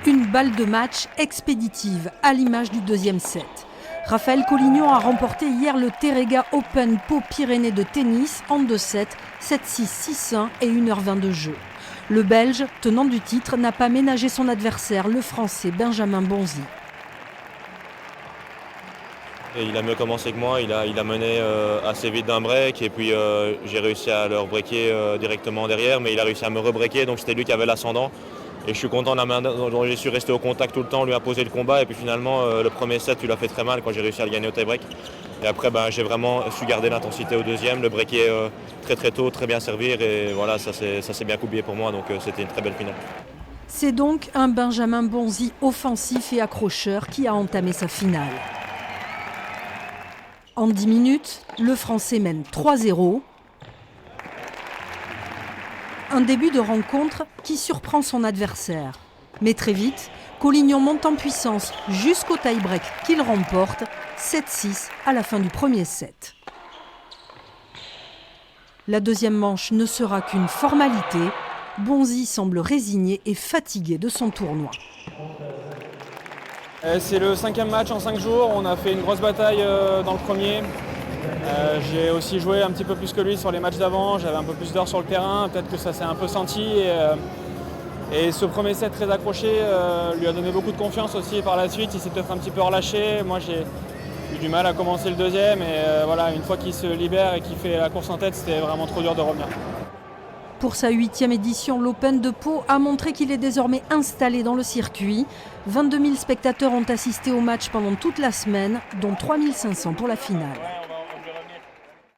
Une balle de match expéditive, à l'image du deuxième set. Raphaël Collignon a remporté hier le Terrega Open Pau Pyrénées de tennis en 2-7, 7-6, 6-1 et 1h20 de jeu. Le Belge, tenant du titre, n'a pas ménagé son adversaire, le Français Benjamin Bonzi. Il a mieux commencé que moi, il a mené assez vite d'un break et puis j'ai réussi à le rebreaker directement derrière, mais il a réussi à me rebreaker, donc c'était lui qui avait l'ascendant. Et je suis content de la main dont j'ai su rester au contact tout le temps, lui imposer le combat, et puis finalement le premier set, il a fait très mal quand j'ai réussi à le gagner au tie-break. Et après j'ai vraiment su garder l'intensité au deuxième, le breaker très tôt, très bien servir, et voilà, ça s'est bien coupé pour moi, donc c'était une très belle finale. C'est donc un Benjamin Bonzi offensif et accrocheur qui a entamé sa finale. En 10 minutes, le Français mène 3-0. Un début de rencontre qui surprend son adversaire. Mais très vite, Collignon monte en puissance jusqu'au tie-break qu'il remporte, 7-6 à la fin du premier set. La deuxième manche ne sera qu'une formalité. Bonzi semble résigné et fatigué de son tournoi. C'est le 5e match en 5 jours, on a fait une grosse bataille dans le premier. J'ai aussi joué un petit peu plus que lui sur les matchs d'avant, j'avais un peu plus d'heures sur le terrain, peut-être que ça s'est un peu senti. Et ce premier set très accroché lui a donné beaucoup de confiance aussi par la suite, il s'est peut-être un petit peu relâché. Moi j'ai eu du mal à commencer le deuxième et voilà, une fois qu'il se libère et qu'il fait la course en tête, c'était vraiment trop dur de revenir. Pour sa 8e édition, l'Open de Pau a montré qu'il est désormais installé dans le circuit. 22 000 spectateurs ont assisté au match pendant toute la semaine, dont 3 500 pour la finale.